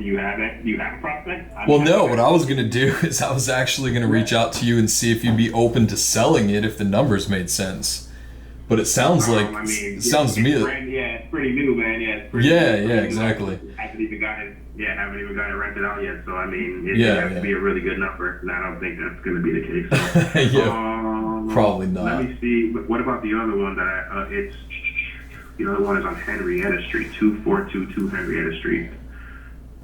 do you have it? Do you have a prospect? Well, no. What I was gonna do is I was actually gonna reach out to you and see if you'd be open to selling it if the numbers made sense. But it sounds like it sounds to me that it's pretty new, man. Yeah, it's pretty exactly. Haven't even got it rented out yet. So I mean, it has to be a really good number, and I don't think that's going to be the case. So, probably not. Let me see. But what about the other one that it's the other one is on Henrietta Street, 2422 Henrietta Street.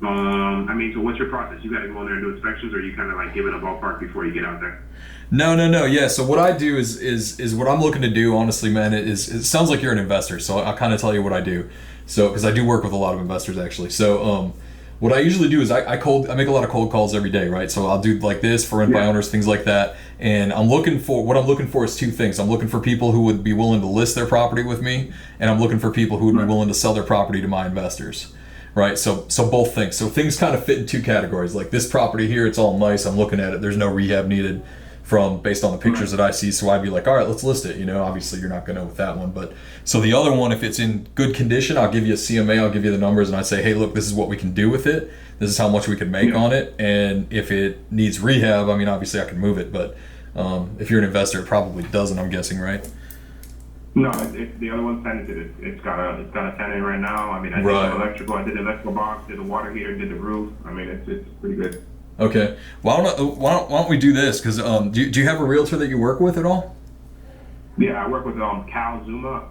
I mean, so what's your process? You got to go in there and do inspections, or you kind of like give it a ballpark before you get out there? No. Yeah. So what I do is what I'm looking to do, honestly, man, is it sounds like you're an investor. So I'll kind of tell you what I do. So, because I do work with a lot of investors actually. So, what I usually do is I make a lot of cold calls every day, right? So I'll do like this for rent by owners, things like that. And what I'm looking for is two things. I'm looking for people who would be willing to list their property with me, and I'm looking for people who would be willing to sell their property to my investors. Right, so both things. So things kind of fit in two categories. Like this property here, it's all nice. I'm looking at it. There's no rehab needed based on the pictures that I see. So I'd be like, all right, let's list it. Obviously you're not going to with that one. But so the other one, if it's in good condition, I'll give you a CMA. I'll give you the numbers, and I say, hey, look, this is what we can do with it. This is how much we can make on it. And if it needs rehab, I mean, obviously I can move it. But if you're an investor, it probably doesn't. I'm guessing, right? No, the other one's tenanted. It's got a tenant right now. I mean, I did the electrical. I did the electrical box, did the water heater, did the roof. I mean, it's pretty good. Okay. Why don't we do this? Because do you have a realtor that you work with at all? Yeah, I work with Cal Zuma.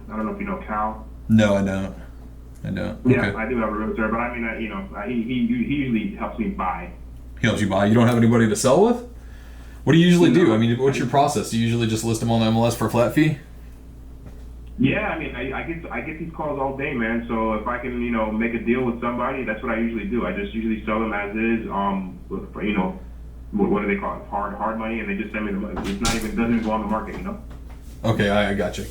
I don't know if you know Cal. No, I don't. Yeah, okay. I do have a realtor, but I mean, he usually helps me buy. He helps you buy. You don't have anybody to sell with? What do you usually do? I mean, what's your process? Do you usually just list them on the MLS for a flat fee? Yeah, I mean, I get these calls all day, man. So if I can, make a deal with somebody, that's what I usually do. I just usually sell them as is. What do they call it? Hard money, and they just send me the money. It's not even doesn't even go on the market, Okay, I gotcha.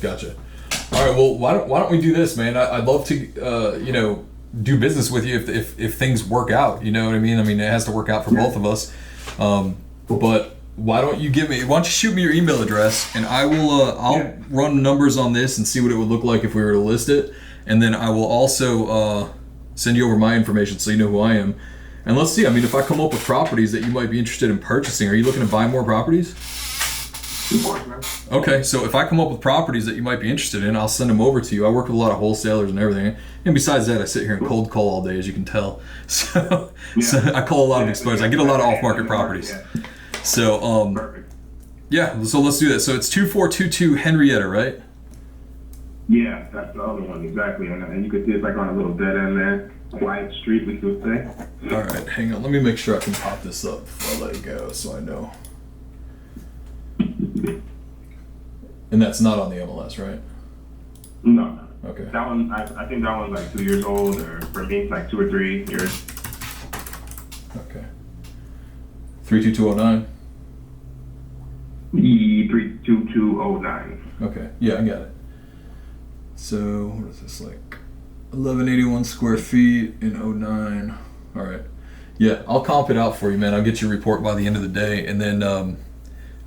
All right, well, why don't we do this, man? I'd love to, do business with you if things work out. You know what I mean? I mean, it has to work out for both of us. But why don't you shoot me your email address, and I'll run numbers on this and see what it would look like if we were to list it, and then I will also send you over my information so you know who I am. And let's see, I mean, if I come up with properties that you might be interested in purchasing, are you looking to buy more properties? Of course, man. Okay, so if I come up with properties that you might be interested in, I'll send them over to you. I work with a lot of wholesalers and everything. And besides that, I sit here and cold call all day, as you can tell. So I call a lot of exposures. I get a lot of off-market properties. So, so let's do that. So it's 2422 Henrietta, right? Yeah, that's the other one, exactly. And you can see it's like on a little dead end there. Quiet street, we could say. All right, hang on. Let me make sure I can pop this up before I let it go so I know. And that's not on the MLS, right? No. Okay. That one, I think that one's like 2 years old, or for me, it's like 2 or 3 years. Okay. 32209. 32209. Okay. Yeah, I got it. So what is this, like 1181 square feet in 09? All right. Yeah, I'll comp it out for you, man. I'll get your report by the end of the day, and then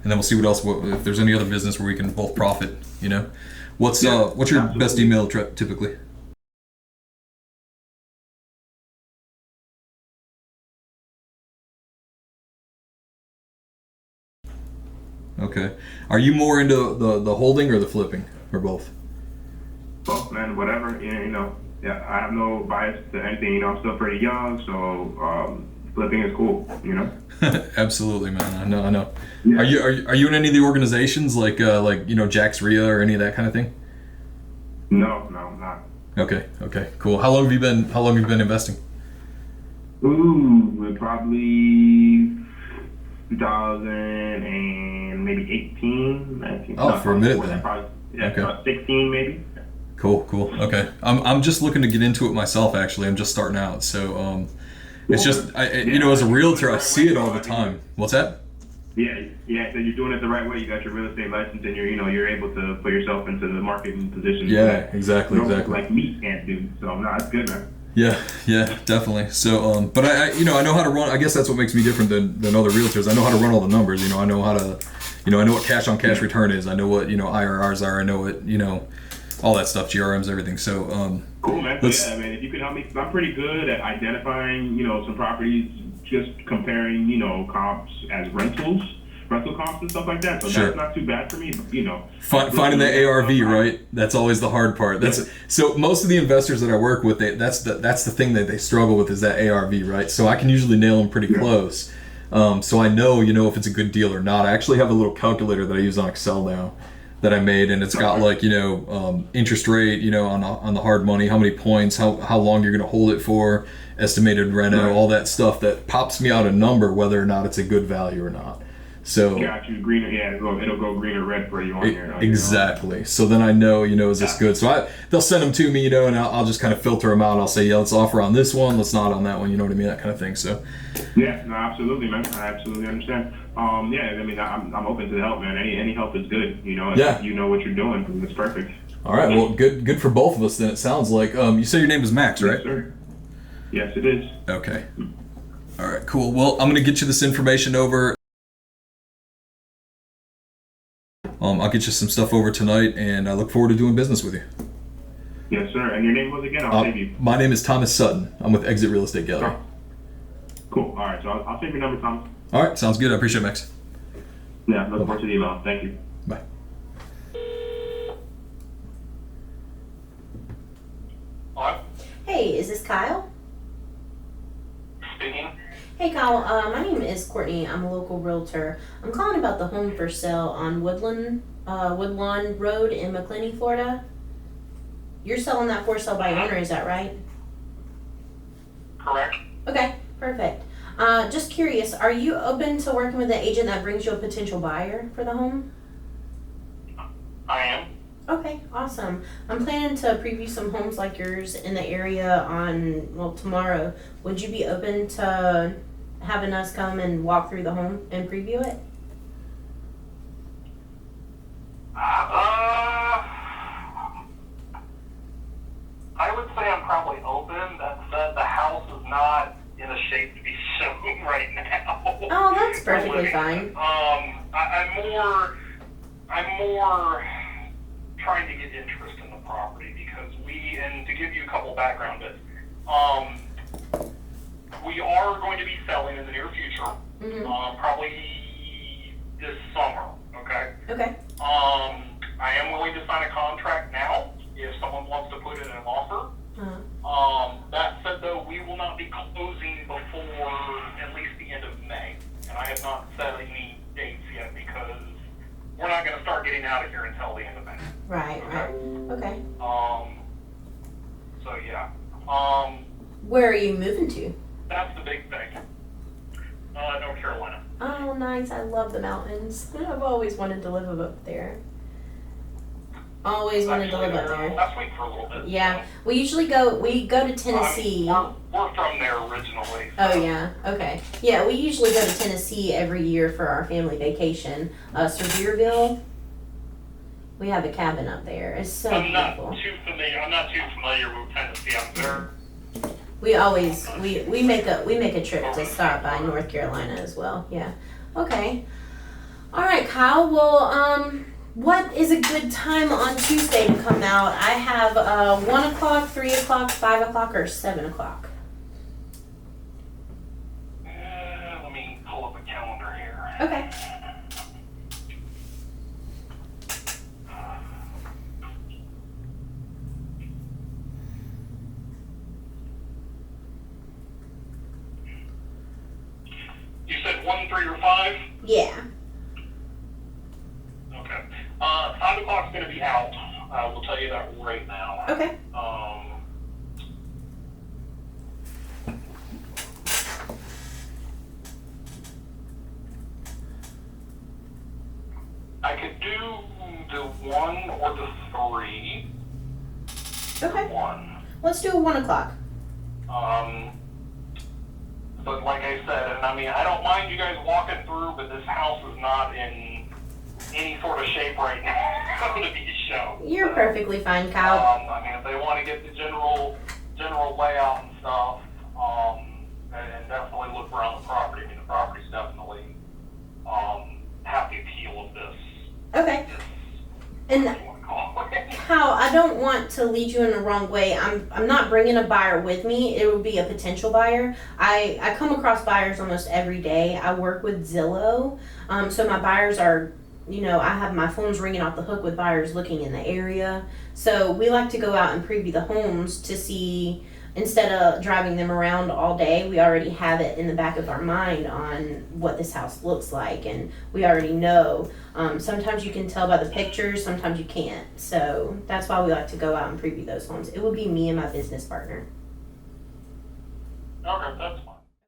we'll see what else. If there's any other business where we can both profit, What's your absolutely. Best email typically? Okay. Are you more into the holding or the flipping, or both? Both, man. Whatever. Yeah. I have no bias to anything. I'm still pretty young, so flipping is cool. Absolutely, man. I know. Yeah. Are you in any of the organizations like Jack's RIA or any of that kind of thing? No, I'm not. Okay, cool. How long have you been investing? Ooh, probably 2000 and maybe 18, 19. Oh, for a minute then. Okay. About 16 maybe. Cool. Okay. I'm just looking to get into it myself. Actually, I'm just starting out, so it's just as a realtor, I see it all the time. What's that? Yeah. So you're doing it the right way. You got your real estate license, and you're able to put yourself into the marketing position. Yeah, exactly. Like me can't do. So no, that's good, man. Yeah, definitely. So, but I know how to run. I guess that's what makes me different than other realtors. I know how to run all the numbers. I know how to, I know what cash on cash return is. I know what IRRs are. I know what all that stuff, GRMs, everything. So Cool, man. So, yeah, man, if you could help me, 'cause I'm pretty good at identifying, some properties, just comparing, comps as rental comps and stuff like that. So Sure. that's not too bad for me, but, Finding the ARV, right? That's always the hard part. So most of the investors that I work with, that's the thing that they struggle with is that ARV, right? So I can usually nail them pretty close. So I know, if it's a good deal or not. I actually have a little calculator that I use on Excel now that I made, and it's got like, interest rate, on the hard money, how many points, how long you're going to hold it for, estimated reno, all that stuff that pops me out a number, whether or not it's a good value or not. So got you. Green, yeah, it'll go green or red for you on here. Exactly. So then I know, is this good? So they'll send them to me, and I'll just kind of filter them out. I'll say, yeah, let's offer on this one, let's not on that one. You know what I mean? That kind of thing. So. Yeah, no, absolutely, man. I absolutely understand. Yeah, I mean, I'm open to the help, man. Any help is good. If you know what you're doing, it's perfect. All right. Well, good for both of us. Then it sounds like. You say your name is Max, right? Yes, sir. Yes, it is. Okay. All right. Cool. Well, I'm gonna get you this information over. I'll get you some stuff over tonight, and I look forward to doing business with you. Yes, sir. And your name was again? I'll save you. My name is Thomas Sutton. I'm with Exit Real Estate Gallery. Oh. Cool. All right. So I'll save your number, Thomas. All right. Sounds good. I appreciate it, Max. Yeah. Look forward to the email. Thank you. Bye. Hello? Hey, is this Kyle? Speaking. Hey Kyle, my name is Courtney. I'm a local realtor. I'm calling about the home for sale on Woodlawn Road in McClenny, Florida. You're selling that for sale by owner, is that right? Correct. Okay, perfect. Just curious, are you open to working with an agent that brings you a potential buyer for the home? I am. Okay, awesome. I'm planning to preview some homes like yours in the area tomorrow. Would you be open to having us come and walk through the home and preview it? I would say I'm probably open. That said, the house is not in a shape to be shown right now. Oh, that's perfectly fine. I'm more trying to get interest in the property because and to give you a couple background bits, we are going to be selling in the near future, probably this summer, okay? Okay. I am willing to sign a contract now if someone wants to put in an offer. That said, though, we will not be closing before at least the end of May, and I have not set any dates yet because we're not going to start getting out of here until the end of May. Right. Okay. So yeah. Where are you moving to? That's the big thing. North Carolina. Oh, nice. I love the mountains. I've always wanted to live up there. Always wanted to live up there. Last week for a little bit. Yeah. We usually go to Tennessee. We're from there originally. Oh, yeah. Okay. Yeah, we usually go to Tennessee every year for our family vacation. Sevierville. We have a cabin up there. It's so beautiful. I'm not too familiar with Tennessee. I'm there. We always we make a trip to stop by North Carolina as well. Yeah. Okay. All right, Kyle. Well, what is a good time on Tuesday to come out? I have 1 o'clock, 3 o'clock, 5 o'clock, or 7 o'clock. Let me pull up a calendar here. Okay. You said 1, 3, or 5? Yeah. Okay. 5 o'clock's going to be out. I will tell you that right now. Okay. I could do the 1 or the 3. Okay. 1. Let's do a 1 o'clock. But like I said, and I mean, I don't mind you guys walking through, but this house is not in any sort of shape right now to be shown. You're perfectly fine, Kyle. I mean, if they want to get the general layout and stuff, and definitely look around the property. I mean, the property's definitely have the appeal of this. Okay. This, And what do you want to call it? Kyle, I don't want to lead you in the wrong way, I'm not bringing a buyer with me. It would be a potential buyer. I come across buyers almost every day. I work with Zillow, so my buyers are, I have my phones ringing off the hook with buyers looking in the area. So we like to go out and preview the homes to see, instead of driving them around all day, we already have it in the back of our mind on what this house looks like, and we already know. Sometimes you can tell by the pictures, sometimes you can't. So that's why we like to go out and preview those homes. It would be me and my business partner. Okay, that's